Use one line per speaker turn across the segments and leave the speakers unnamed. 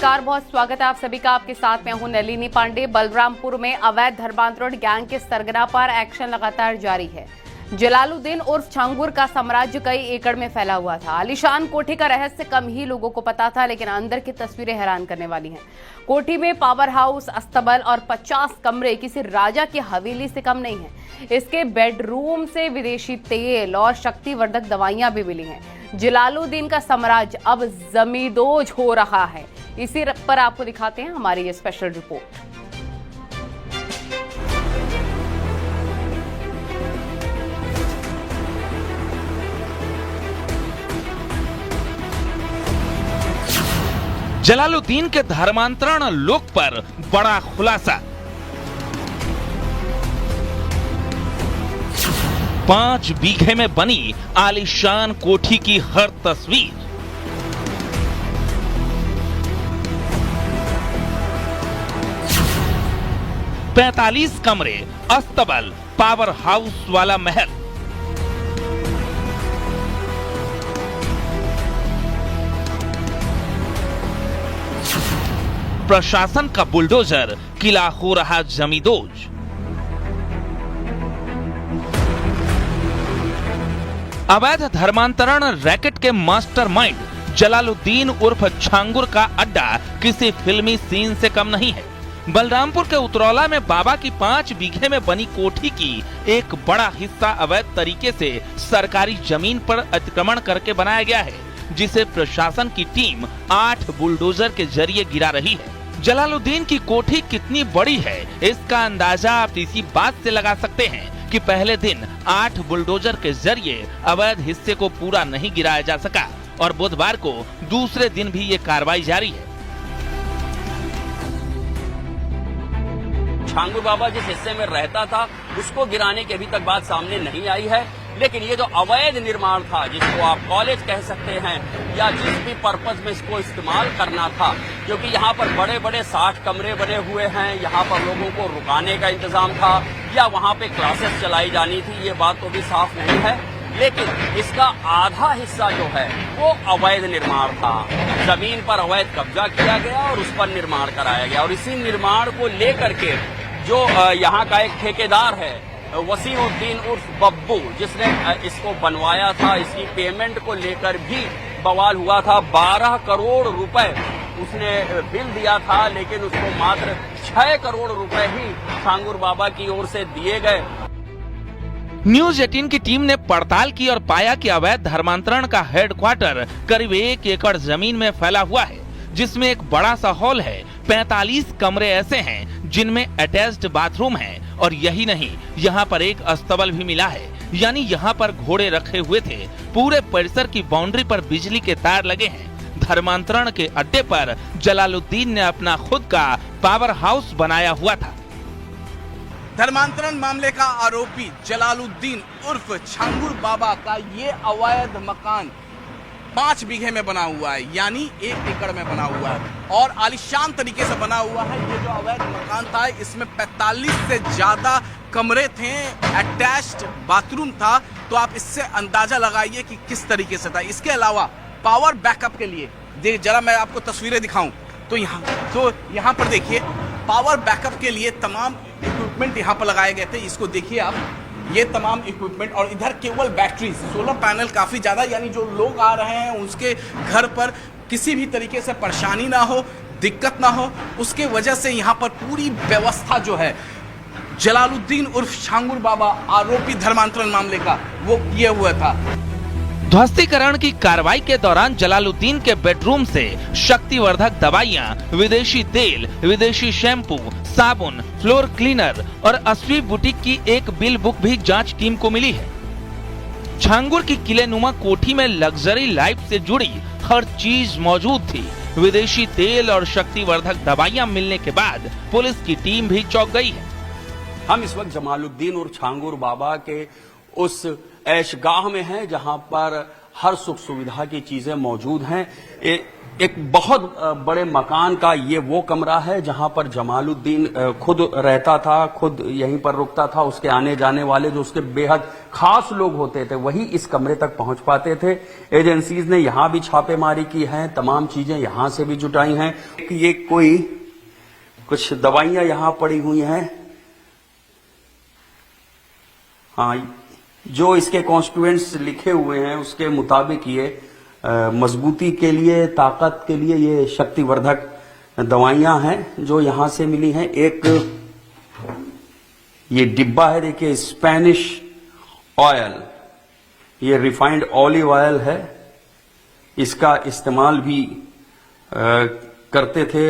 नमस्कार, बहुत स्वागत है आप सभी का। आपके साथ मैं हूं नलिनी पांडे। बलरामपुर में अवैध धर्मांतरण गैंग के सरगना पर एक्शन लगातार जारी है। जलालुद्दीन उर्फ छांगुर का साम्राज्य कई एकड़ में फैला हुआ था। आलीशान कोठी का रहस्य कम ही लोगों को पता था, लेकिन अंदर की तस्वीरें हैरान करने वाली हैं। कोठी में पावर हाउस, अस्तबल और 50 कमरे किसी राजा की हवेली से कम नहीं है। इसके बेडरूम से विदेशी तेल और शक्तिवर्धक दवाइयां भी मिली हैं। जलालुद्दीन का साम्राज्य अब जमींदोज हो रहा है। इसी पर आपको दिखाते हैं हमारी ये स्पेशल रिपोर्ट।
जलालुद्दीन के धर्मांतरण लुक पर बड़ा खुलासा। 5 बीघे में बनी आलीशान कोठी की हर तस्वीर, पैंतालीस कमरे, अस्तबल, पावर हाउस वाला महल, प्रशासन का बुलडोजर, किला हो रहा जमींदोज। अवैध धर्मांतरण रैकेट के मास्टरमाइंड जलालुद्दीन उर्फ छांगुर का अड्डा किसी फिल्मी सीन से कम नहीं है। बलरामपुर के उतरौला में बाबा की 5 बीघे में बनी कोठी की एक बड़ा हिस्सा अवैध तरीके से सरकारी जमीन पर अतिक्रमण करके बनाया गया है, जिसे प्रशासन की टीम 8 बुलडोजर के जरिए गिरा रही है। जलालुद्दीन की कोठी कितनी बड़ी है, इसका अंदाजा आप इसी बात से लगा सकते हैं कि पहले दिन 8 बुलडोजर के जरिए अवैध हिस्से को पूरा नहीं गिराया जा सका और बुधवार को दूसरे दिन भी ये कार्रवाई जारी है।
छांगुर बाबा जिस हिस्से में रहता था उसको गिराने की अभी तक बात सामने नहीं आई है, लेकिन ये जो अवैध निर्माण था, जिसको आप कॉलेज कह सकते हैं या जिस भी पर्पज में इसको इस्तेमाल करना था, क्योंकि यहाँ पर बड़े बड़े 60 कमरे बने हुए हैं, यहाँ पर लोगों को रुकाने का इंतजाम था या वहाँ पे क्लासेस चलाई जानी थी, ये बात तो भी साफ नहीं है। लेकिन इसका आधा हिस्सा जो है वो अवैध निर्माण था। जमीन पर अवैध कब्जा किया गया और उस पर निर्माण कराया गया, और इसी निर्माण को लेकर के जो यहाँ का एक ठेकेदार है वसीउद्दीन उर्फ बब्बू, जिसने इसको बनवाया था, इसकी पेमेंट को लेकर भी बवाल हुआ था। 12 करोड़ रुपए उसने बिल दिया था, लेकिन उसको मात्र 6 करोड़ रुपए ही छांगुर बाबा की ओर से दिए गए।
न्यूज 18 की टीम ने पड़ताल की और पाया कि अवैध धर्मांतरण का हेडक्वार्टर करीब 1 एकड़ जमीन में फैला हुआ है, जिसमें एक बड़ा सा हॉल है। 45 कमरे ऐसे हैं जिनमें अटैच्ड बाथरूम है, और यही नहीं, यहाँ पर एक अस्तबल भी मिला है, यानी यहाँ पर घोड़े रखे हुए थे। पूरे परिसर की बाउंड्री पर बिजली के तार लगे हैं। धर्मांतरण के अड्डे पर जलालुद्दीन ने अपना खुद का पावर हाउस बनाया हुआ था।
धर्मांतरण मामले का आरोपी जलालुद्दीन उर्फ छांगुर बाबा का ये अवैध मकान 5 बीघे में बना हुआ है, यानी 1 एकड़ में बना हुआ है और आलीशान तरीके से बना हुआ है। ये जो अवैध मकान था, इसमें 45 से ज्यादा कमरे थे, अटैच्ड बाथरूम था, तो आप इससे अंदाजा लगाइए कि किस तरीके से था। इसके अलावा पावर बैकअप के लिए जरा मैं आपको तस्वीरें दिखाऊं तो यहाँ पर देखिए, पावर बैकअप के लिए तमाम इक्विपमेंट यहाँ पर लगाए गए थे। इसको देखिए आप, ये तमाम इक्विपमेंट, और इधर केवल बैटरी, सोलर पैनल काफी ज्यादा, यानी जो लोग आ रहे हैं उसके घर पर किसी भी तरीके से परेशानी ना हो, दिक्कत ना हो, उसके वजह से यहाँ पर पूरी व्यवस्था जो है जलालुद्दीन उर्फ छांगुर बाबा आरोपी धर्मांतरण मामले का वो किया हुआ था।
ध्वस्तीकरण की कार्रवाई के दौरान जलालुद्दीन के बेडरूम से शक्तिवर्धक दवाइयां, विदेशी तेल, विदेशी शैम्पू, साबुन, फ्लोर क्लीनर और 80 बुटीक की एक बिल बुक भी जांच टीम को मिली है। छांगुर की किलेनुमा कोठी में लग्जरी लाइफ से जुड़ी हर चीज मौजूद थी। विदेशी तेल और शक्तिवर्धक दवाइयां मिलने के बाद पुलिस की टीम भी चौंक गई है।
हम इस वक्त जमालुद्दीन और छांगुर बाबा के उस ऐशगाह में हैं, जहां पर हर सुख सुविधा की चीजें मौजूद हैं। एक बहुत बड़े मकान का ये वो कमरा है जहां पर जमालुद्दीन खुद रहता था, खुद यहीं पर रुकता था। उसके आने जाने वाले जो उसके बेहद खास लोग होते थे वही इस कमरे तक पहुंच पाते थे। एजेंसीज ने यहां भी छापेमारी की है, तमाम चीजें यहां से भी जुटाई हैं। ये कोई कुछ दवाइयां यहां पड़ी हुई हैं, हाँ, जो इसके कॉन्स्टिट्यूएंट्स लिखे हुए हैं उसके मुताबिक ये मजबूती के लिए, ताकत के लिए ये शक्तिवर्धक दवाइयां हैं जो यहां से मिली हैं। एक ये डिब्बा है, देखिए, स्पेनिश ऑयल, ये रिफाइंड ऑलिव ऑयल है। इसका इस्तेमाल भी करते थे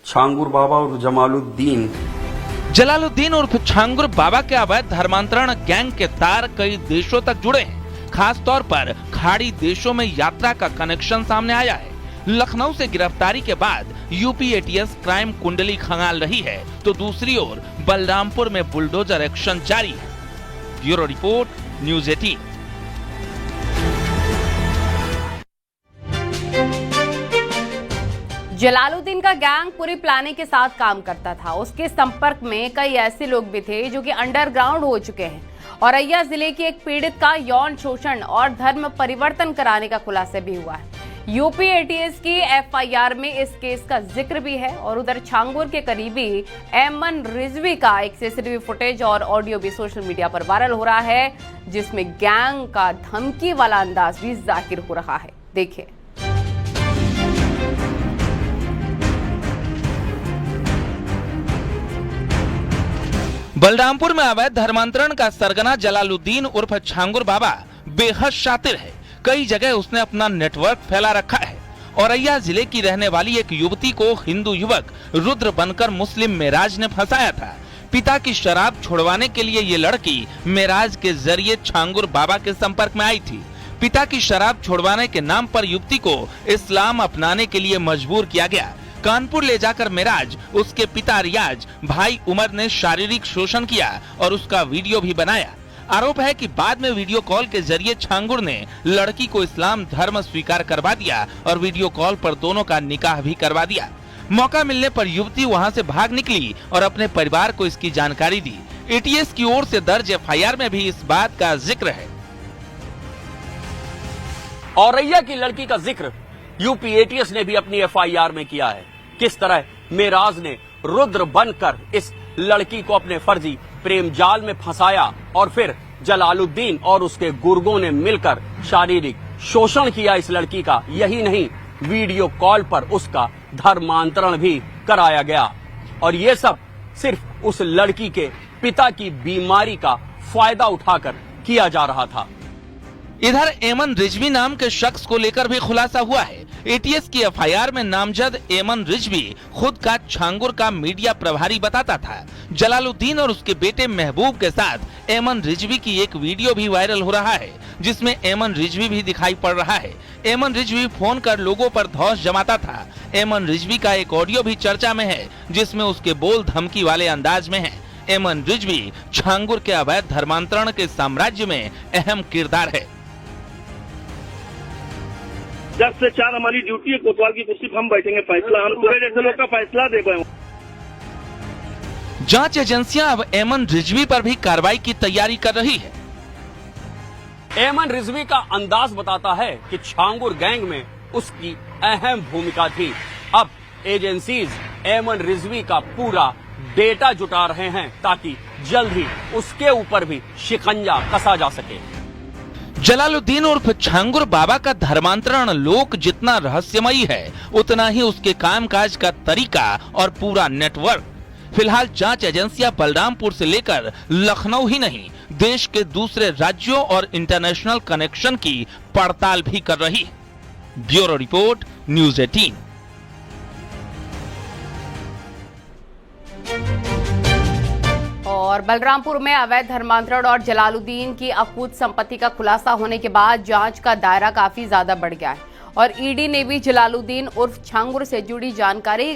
छांगुर बाबा और
जलालुद्दीन उर्फ छांगुर बाबा के अवैध धर्मांतरण गैंग के तार कई देशों तक जुड़े हैं। खास तौर पर खाड़ी देशों में यात्रा का कनेक्शन सामने आया है। लखनऊ से गिरफ्तारी के बाद यूपी एटीएस क्राइम कुंडली खंगाल रही है, तो दूसरी ओर बलरामपुर में बुलडोजर एक्शन जारी है। Bureau report, news 18।
जलालुद्दीन का गैंग पूरी प्लानिंग के साथ काम करता था। उसके संपर्क में कई ऐसे लोग भी थे जो कि अंडरग्राउंड हो चुके हैं। औरैया जिले की एक पीड़ित का यौन शोषण और धर्म परिवर्तन कराने का खुलासा भी हुआ है। यूपी एटीएस की एफआईआर में इस केस का जिक्र भी है। और उधर छांगुर के करीबी एमन रिजवी का एक सीसीटीवी फुटेज और ऑडियो भी सोशल मीडिया पर वायरल हो रहा है, जिसमें गैंग का धमकी वाला अंदाज भी जाहिर हो रहा है। देखिए।
बलरामपुर में अवैध धर्मांतरण का सरगना जलालुद्दीन उर्फ छांगुर बाबा बेहद शातिर है। कई जगह उसने अपना नेटवर्क फैला रखा है। औरैया जिले की रहने वाली एक युवती को हिंदू युवक रुद्र बनकर मुस्लिम मेराज ने फंसाया था। पिता की शराब छुड़वाने के लिए ये लड़की मेराज के जरिए छांगुर बाबा के संपर्क में आई थी। पिता की शराब छुड़वाने के नाम पर युवती को इस्लाम अपनाने के लिए मजबूर किया गया। कानपुर ले जाकर मेराज, उसके पिता रियाज, भाई उमर ने शारीरिक शोषण किया और उसका वीडियो भी बनाया। आरोप है कि बाद में वीडियो कॉल के जरिए छांगुर ने लड़की को इस्लाम धर्म स्वीकार करवा दिया और वीडियो कॉल पर दोनों का निकाह भी करवा दिया। मौका मिलने पर युवती वहां से भाग निकली और अपने परिवार को इसकी जानकारी दी। एटीएस की ओर से दर्ज एफआईआर में भी इस बात का जिक्र है।
औरैया की लड़की का जिक्र यूपी एटीएस ने भी अपनी एफआईआर में किया है। किस तरह मेराज ने रुद्र बनकर इस लड़की को अपने फर्जी प्रेम जाल में फंसाया और फिर जलालुद्दीन और उसके गुर्गों ने मिलकर शारीरिक शोषण किया इस लड़की का। यही नहीं, वीडियो कॉल पर उसका धर्मांतरण भी कराया गया। और ये सब सिर्फ उस लड़की के पिता की बीमारी का फायदा उठाकर किया जा रहा था।
इधर एमन रिजवी नाम के शख्स को लेकर भी खुलासा हुआ है। एटीएस की एफआईआर में नामजद एमन रिजवी खुद का छांगुर का मीडिया प्रभारी बताता था। जलालुद्दीन और उसके बेटे महबूब के साथ एमन रिजवी की एक वीडियो भी वायरल हो रहा है, जिसमें एमन रिजवी भी दिखाई पड़ रहा है। एमन रिजवी फोन कर लोगों पर धौंस जमाता था। एमन रिजवी का एक ऑडियो भी चर्चा में है, जिसमें उसके बोल धमकी वाले अंदाज में है। एमन रिजवी छांगुर के अवैध धर्मांतरण के साम्राज्य में अहम किरदार है।
10 से 4 हमारी ड्यूटी है। कोतवाल की कुर्सी पर हम बैठेंगे, फैसला हम पूरे जैसे लोग का फैसला दे पाए।
जांच एजेंसियां अब एमन रिजवी पर भी कार्रवाई की तैयारी कर रही है।
एमन रिजवी का अंदाज बताता है कि छांगुर गैंग में उसकी अहम भूमिका थी। अब एजेंसीज एमन रिजवी का पूरा डेटा जुटा रहे हैं ताकि जल्द ही उसके ऊपर भी शिकंजा कसा जा सके।
जलालुद्दीन उर्फ छांगुर बाबा का धर्मांतरण लोक जितना रहस्यमयी है, उतना ही उसके कामकाज का तरीका और पूरा नेटवर्क। फिलहाल जांच एजेंसियां बलरामपुर से लेकर लखनऊ ही नहीं, देश के दूसरे राज्यों और इंटरनेशनल कनेक्शन की पड़ताल भी कर रही है। Bureau report, news 18।
और बलरामपुर में अवैध धर्मांतरण और जलालुद्दीन की अकूत संपत्ति का खुलासा होने के बाद जांच का दायरा काफी ज्यादा बढ़ गया है और ईडी ने भी जलालुद्दीन उर्फ छांगुर से जुड़ी जानकारी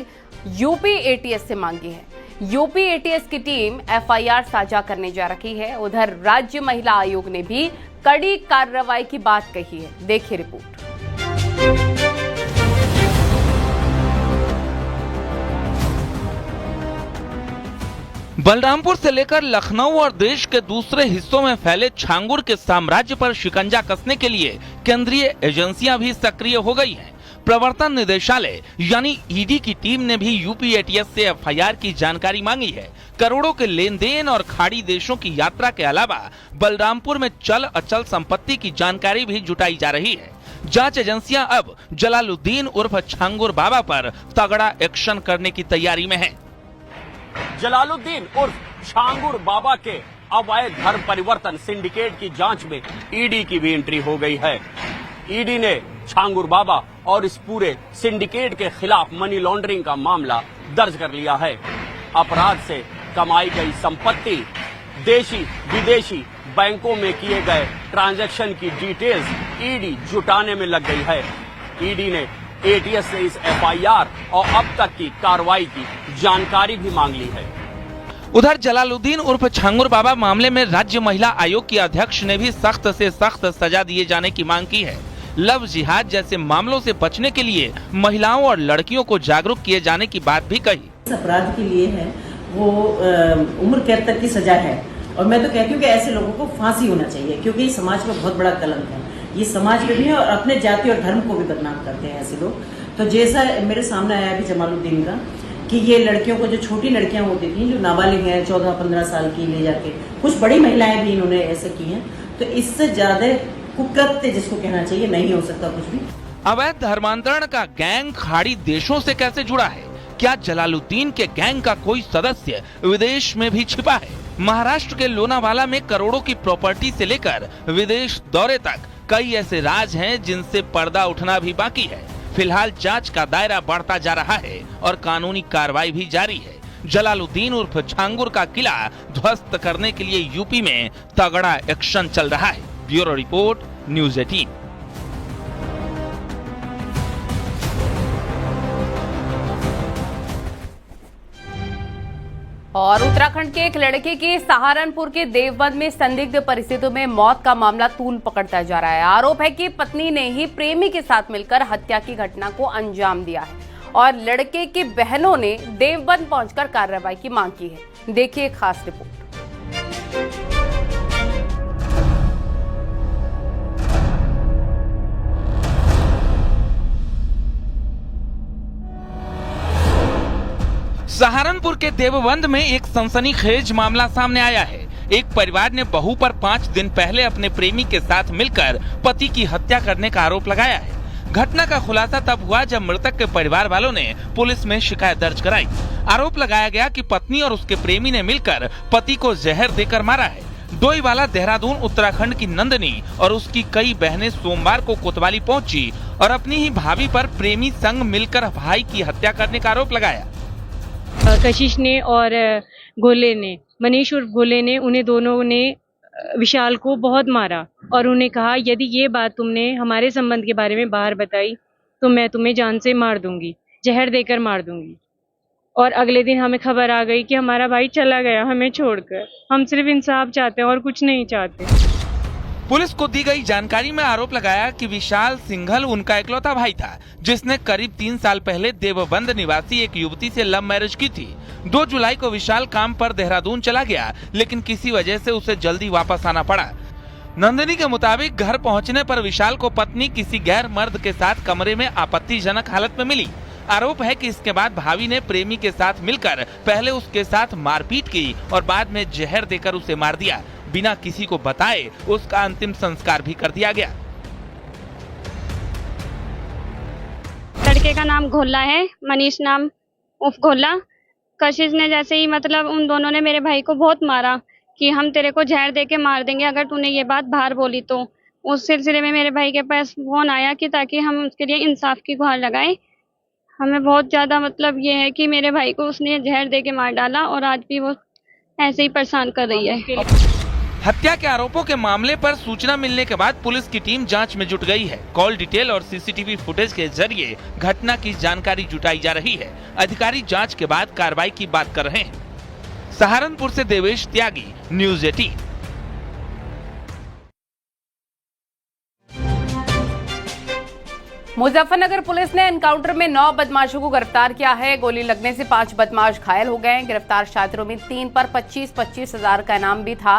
यूपी एटीएस से मांगी है। यूपी एटीएस की टीम एफआईआर साझा करने जा रही है। उधर राज्य महिला आयोग ने भी कड़ी कार्रवाई की बात कही है। देखिए रिपोर्ट।
बलरामपुर से लेकर लखनऊ और देश के दूसरे हिस्सों में फैले छांगुर के साम्राज्य पर शिकंजा कसने के लिए केंद्रीय एजेंसियां भी सक्रिय हो गई हैं। प्रवर्तन निदेशालय यानी ईडी की टीम ने भी यूपी एटीएस से एफआईआर की जानकारी मांगी है। करोड़ों के लेन देन और खाड़ी देशों की यात्रा के अलावा बलरामपुर में चल अचल संपत्ति की जानकारी भी जुटाई जा रही है। जांच एजेंसियां अब जलालुद्दीन उर्फ छांगुर बाबा पर तगड़ा एक्शन करने की तैयारी में है।
जलालुद्दीन उर्फ छांगुर बाबा के अवैध धर्म परिवर्तन सिंडिकेट की जांच में ईडी की भी एंट्री हो गई है। ईडी ने छांगुर बाबा और इस पूरे सिंडिकेट के खिलाफ मनी लॉन्ड्रिंग का मामला दर्ज कर लिया है। अपराध से कमाई गई संपत्ति, देशी विदेशी बैंकों में किए गए ट्रांजैक्शन की डिटेल्स ईडी जुटाने में लग गई है। ईडी ने एटीएस से इस एफआईआर और अब तक की कार्रवाई की जानकारी भी मांग ली है।
उधर जलालुद्दीन उर्फ छांगुर बाबा मामले में राज्य महिला आयोग की अध्यक्ष ने भी सख्त से सख्त सजा दिए जाने की मांग की है। लव जिहाद जैसे मामलों से बचने के लिए महिलाओं और लड़कियों को जागरूक किए जाने की बात भी कही।
इस अपराध के लिए है वो उम्र कैद तक की सजा है और मैं तो कहती हूँ कि ऐसे लोगों को फांसी होना चाहिए, क्योंकि ये समाज में बहुत बड़ा कलंक है। ये समाज में भी है और अपने जाति और धर्म को भी बदनाम करते हैं ऐसे लोग। तो जैसा मेरे सामने आया अभी जमालुद्दीन का कि ये लड़कियों को, जो छोटी लड़कियां होती थी जो नाबालिग हैं 14-15 साल की, ले जाके कुछ बड़ी महिलाएं भी इन्होंने ऐसे की हैं। तो इससे ज्यादा कुकृत्य जिसको कहना चाहिए नहीं हो सकता कुछ भी।
अवैध धर्मांतरण का गैंग खाड़ी देशों से कैसे जुड़ा है? क्या जलालुद्दीन के गैंग का कोई सदस्य विदेश में भी छिपा है? महाराष्ट्र के लोनावाला में करोड़ों की प्रॉपर्टी से लेकर विदेश दौरे तक कई ऐसे राज हैं जिनसे पर्दा उठना भी बाकी है। फिलहाल जांच का दायरा बढ़ता जा रहा है और कानूनी कार्रवाई भी जारी है। जलालुद्दीन उर्फ छांगुर का किला ध्वस्त करने के लिए यूपी में तगड़ा एक्शन चल रहा है। Bureau report, news 18।
और उत्तराखंड के एक लड़के की सहारनपुर के देवबंद में संदिग्ध परिस्थितियों में मौत का मामला तूल पकड़ता जा रहा है। आरोप है कि पत्नी ने ही प्रेमी के साथ मिलकर हत्या की घटना को अंजाम दिया है और लड़के की बहनों ने देवबंद पहुंचकर कार्रवाई की मांग की है। देखिए खास रिपोर्ट।
सहारनपुर के देवबंद में एक सनसनीखेज मामला सामने आया है। एक परिवार ने बहू पर 5 दिन पहले अपने प्रेमी के साथ मिलकर पति की हत्या करने का आरोप लगाया है। घटना का खुलासा तब हुआ जब मृतक के परिवार वालों ने पुलिस में शिकायत दर्ज कराई। आरोप लगाया गया कि पत्नी और उसके प्रेमी ने मिलकर पति को जहर देकर मारा है। डोईवाला देहरादून उत्तराखंड की नंदनी और उसकी कई बहनें सोमवार को कोतवाली पहुंची और अपनी ही भाभी पर प्रेमी संग मिलकर भाई की हत्या करने का आरोप लगाया।
कशिश ने और गोले ने, मनीष उर्फ गोले ने, उन्हें दोनों ने विशाल को बहुत मारा और उन्हें कहा यदि ये बात तुमने हमारे संबंध के बारे में बाहर बताई तो मैं तुम्हें जान से मार दूंगी, जहर देकर मार दूंगी। और अगले दिन हमें खबर आ गई कि हमारा भाई चला गया हमें छोड़कर। हम सिर्फ इंसाफ चाहते हैं और कुछ नहीं चाहते।
पुलिस को दी गई जानकारी में आरोप लगाया कि विशाल सिंघल उनका इकलौता भाई था, जिसने करीब 3 साल पहले देवबंद निवासी एक युवती से लव मैरिज की थी। 2 जुलाई को विशाल काम पर देहरादून चला गया, लेकिन किसी वजह से उसे जल्दी वापस आना पड़ा। नंदिनी के मुताबिक घर पहुंचने पर विशाल को पत्नी किसी गैर मर्द के साथ कमरे में आपत्तिजनक हालत में मिली। आरोप है कि इसके बाद भाभी ने प्रेमी के साथ मिलकर पहले उसके साथ मारपीट की और बाद में जहर देकर उसे मार दिया। बिना किसी को बताए उसका अंतिम संस्कार भी कर दिया गया।
लड़के का नाम घोला है, मनीष नाम उफ घोला। कशिश ने जैसे ही मतलब उन दोनों ने मेरे भाई को बहुत मारा कि हम तेरे को जहर दे के मार देंगे अगर तूने ये बात बाहर बोली तो। उस सिलसिले में मेरे भाई के पास फोन आया कि ताकि हम उसके लिए इंसाफ की गुहार लगाएं। हमें बहुत ज्यादा मतलब ये है कि मेरे भाई को उसने जहर दे के मार डाला और आज भी वो ऐसे ही परेशान कर रही है।
हत्या के आरोपों के मामले पर सूचना मिलने के बाद पुलिस की टीम जांच में जुट गई है। कॉल डिटेल और सीसीटीवी फुटेज के जरिए घटना की जानकारी जुटाई जा रही है। अधिकारी जांच के बाद कार्रवाई की बात कर रहे हैं। सहारनपुर से देवेश त्यागी, न्यूज़ 18।
मुजफ्फरनगर पुलिस ने एनकाउंटर में 9 बदमाशों को गिरफ्तार किया है। गोली लगने से 5 बदमाश घायल हो गए हैं। गिरफ्तार छात्रों में 3 पर 25-25 हजार का इनाम भी था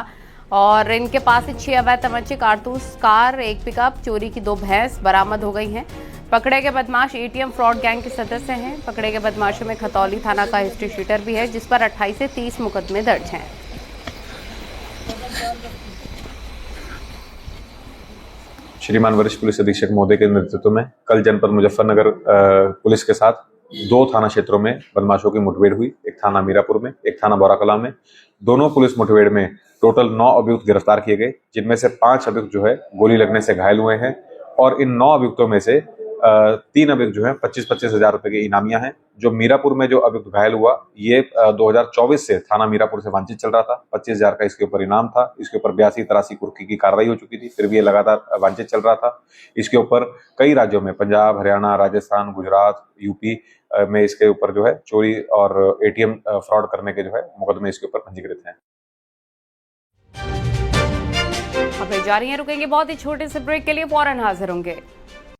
और इनके पास से 6 अवैध तमंचे, कारतूस, कार, एक पिकअप, चोरी की 2 भैंस बरामद हो गई हैं। पकड़े गए बदमाश एटीएम फ्रॉड गैंग के सदस्य हैं। पकड़े गए बदमाशों में खतौली थाना का हिस्ट्री शीटर भी है, जिस पर 28 से 30 मुकदमे दर्ज हैं।
श्रीमान वरिष्ठ पुलिस अधीक्षक महोदय के नेतृत्व में कल जनपद मुजफ्फरनगर पुलिस के साथ 2 थाना क्षेत्रों में बदमाशों की मुठभेड़ हुई। एक थाना मीरापुर में, एक थाना बौराकला में। दोनों पुलिस मुठभेड़ में टोटल 9 अभियुक्त गिरफ्तार किए गए, जिनमें से 5 अभियुक्त जो है गोली लगने से घायल हुए हैं और इन 9 अभियुक्तों में से 3 अभियुक्त जो है 25-25 हजार रुपए के इनामिया हैं। जो मीरापुर में जो अभियुक्त घायल हुआ, ये 2024 से थाना मीरापुर से वांछित चल रहा था। 25 हजार का इसके ऊपर इनाम था। इसके ऊपर 82-83 कुर्की की कार्रवाई हो चुकी थी, फिर भी ये लगातार वांछित चल रहा था। इसके ऊपर कई राज्यों में, पंजाब, हरियाणा, राजस्थान, गुजरात, यूपी में इसके ऊपर जो है चोरी और एटीएम फ्रॉड करने के जो है मुकदमे इसके ऊपर पंजीकृत हैं।
खबरें जारी हैं, रुकेंगे बहुत ही छोटे से ब्रेक के लिए, फौरन हाजिर होंगे।